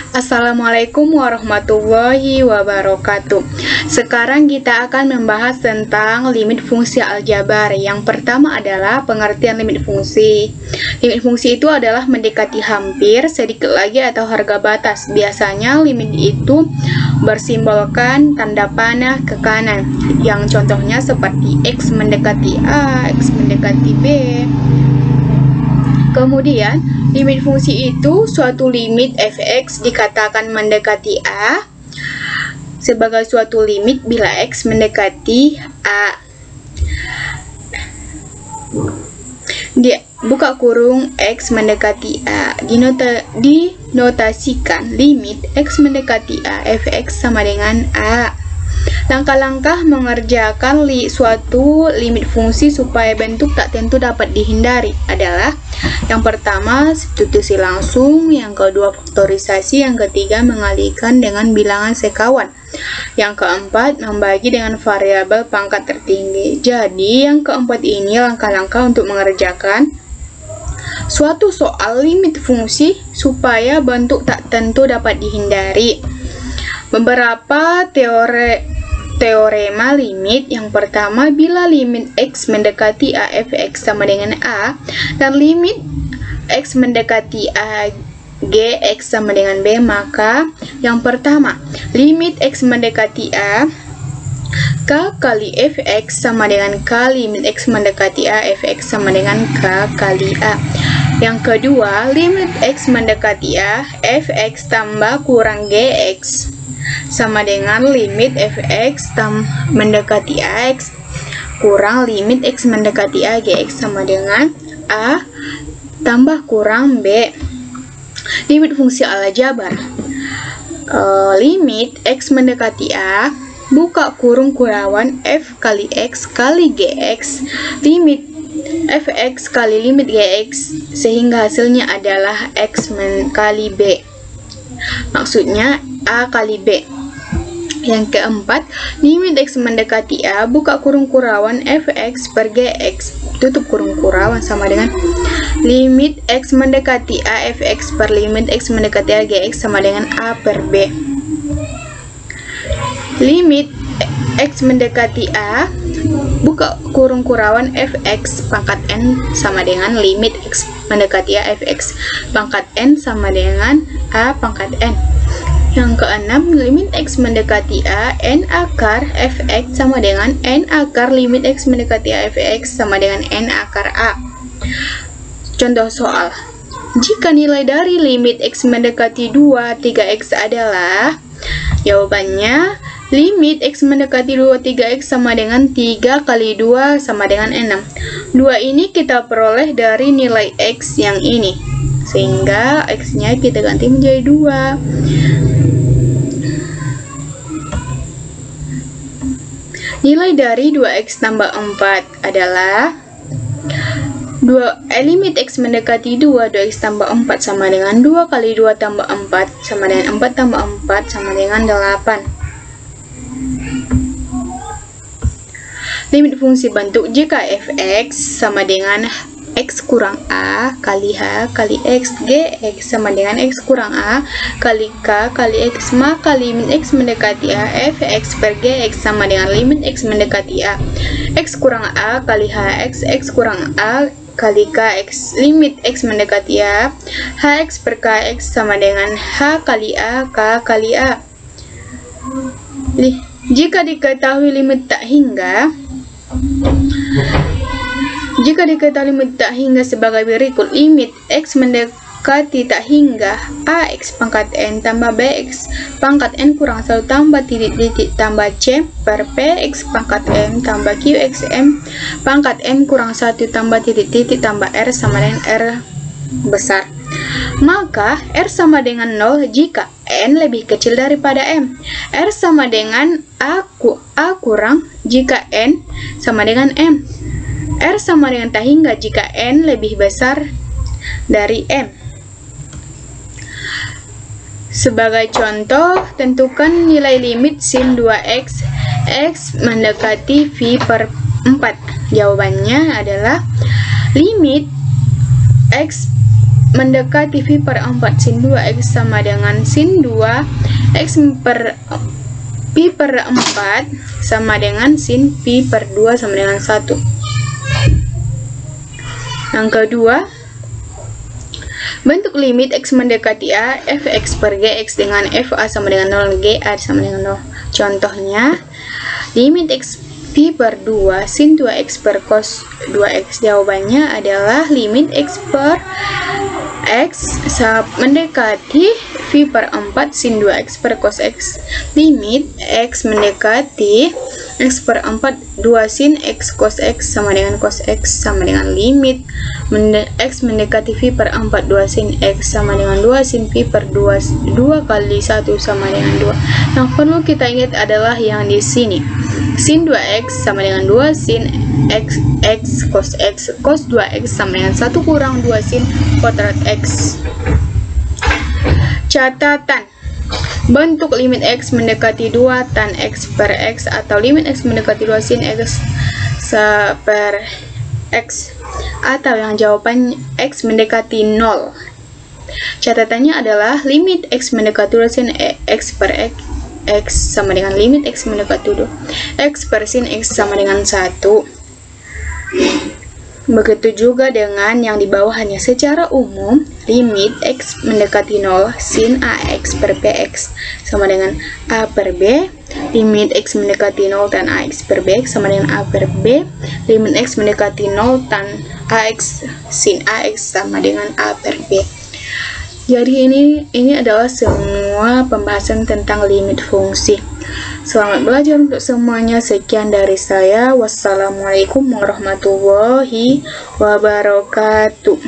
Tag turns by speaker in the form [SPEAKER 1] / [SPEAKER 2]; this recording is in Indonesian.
[SPEAKER 1] Assalamualaikum warahmatullahi wabarakatuh. Sekarang kita akan membahas tentang limit fungsi aljabar. Yang pertama adalah pengertian limit fungsi. Limit fungsi itu adalah mendekati hampir, sedikit lagi, atau harga batas. Biasanya limit itu bersimbolkan tanda panah ke kanan, yang contohnya seperti X mendekati A, X mendekati B. Kemudian, limit fungsi itu suatu limit f(x) dikatakan mendekati A sebagai suatu limit bila X mendekati A. Buka kurung X mendekati A dinotasikan limit X mendekati A f(x) sama dengan A. Langkah-langkah mengerjakan suatu limit fungsi supaya bentuk tak tentu dapat dihindari adalah: yang pertama, substitusi langsung; yang kedua, faktorisasi; yang ketiga, mengalihkan dengan bilangan sekawan; yang keempat, membagi dengan variabel pangkat tertinggi. Jadi, yang keempat ini langkah-langkah untuk mengerjakan suatu soal limit fungsi supaya bentuk tak tentu dapat dihindari. Beberapa teorema limit. Yang pertama, bila limit X mendekati A f(x) sama dengan A dan limit X mendekati A Gx sama dengan B, maka yang pertama, limit X mendekati A K kali fx sama dengan K limit X mendekati A fx sama dengan K kali A. Yang kedua, limit X mendekati A fx tambah kurang Gx sama dengan limit fx mendekati Ax kurang limit X mendekati A Gx sama dengan A tambah kurang B. Limit fungsi aljabar. Limit X mendekati A, buka kurung kurawan f kali X kali Gx, limit fx kali limit Gx, sehingga hasilnya adalah X kali B. Maksudnya A kali B. Yang keempat, limit X mendekati A, buka kurung kurawan fx per Gx, tutup kurung kurawan, sama dengan limit X mendekati A fx per limit X mendekati A Gx sama dengan A per B. Limit X mendekati A, buka kurung kurawan fx pangkat n sama dengan limit X mendekati A fx pangkat n sama dengan A pangkat n. Yang keenam, limit X mendekati A n akar fx sama dengan n akar limit X mendekati A fx sama dengan n akar A. Contoh soal: jika nilai dari limit X mendekati 2, 3x adalah, jawabannya limit X mendekati 2, 3x sama dengan 3 kali 2 sama dengan 6. 2 ini kita peroleh dari nilai X yang ini, sehingga X nya kita ganti menjadi 2. Nilai dari 2x tambah 4 adalah limit X mendekati 2, 2x tambah 4 sama dengan 2 kali 2 tambah 4 sama dengan 4 tambah 4 sama dengan 8. Limit fungsi bentuk jika fx sama dengan X kurang A kali H kali X, Gx sama dengan X kurang A kali K kali X, maka limit X mendekati A fx per Gx sama dengan limit X mendekati A X kurang A kali Hx, X kurang A kali Kx, limit X mendekati A Hx per Kx sama dengan H kali A, K kali A. Jika diketahui limit tak hingga sebagai berikut: limit X mendekati tak hingga AX pangkat N tambah BX pangkat N kurang 1 tambah titik-titik tambah C per PX pangkat M tambah QXM pangkat N kurang 1 tambah titik-titik tambah R sama dengan R besar. Maka R sama dengan 0 jika N lebih kecil daripada M. R sama dengan A kurang jika N sama dengan M. R sama dengan tak hingga jika N lebih besar dari M. Sebagai contoh, tentukan nilai limit sin 2x X mendekati V per 4. Jawabannya adalah limit X mendekati V per 4 sin 2x sama dengan sin 2 x per Pi per 4 sama dengan sin Pi per 2 sama dengan 1. Yang kedua, bentuk limit x mendekati A, fx per gx dengan fa sama dengan 0, ga sama dengan 0. Contohnya, limit x Pi per 2 sin 2x per cos 2x. Jawabannya adalah limit x per x mendekati V per 4 sin 2x per cos x. Limit x mendekati x per 4 2 sin x cos x sama dengan cos x sama dengan limit x mendekati V per 4 2 sin x sama dengan 2 sin V per 2 kali 1 sama dengan 2. Yang perlu kita ingat adalah yang di sini. Sin 2x sama dengan 2 sin x cos 2x sama dengan 1 kurang 2 sin kuadrat x. Catatan, bentuk limit x mendekati 2 tan x per x atau limit x mendekati 2 sin x per x, atau yang jawaban x mendekati 0. Catatannya adalah limit x mendekati 2 sin x per x sama dengan limit x mendekati 2 x per sin x sama dengan 1. Begitu juga dengan yang di bawahnya. Secara umum, limit x mendekati 0 sin ax per bx sama dengan a per b. Limit x mendekati 0 tan ax per bx sama dengan a per b. Limit x mendekati 0 tan ax sin ax sama dengan a per b. Jadi ini adalah semua pembahasan tentang limit fungsi. Selamat belajar untuk semuanya. Sekian dari saya. Wassalamualaikum warahmatullahi wabarakatuh.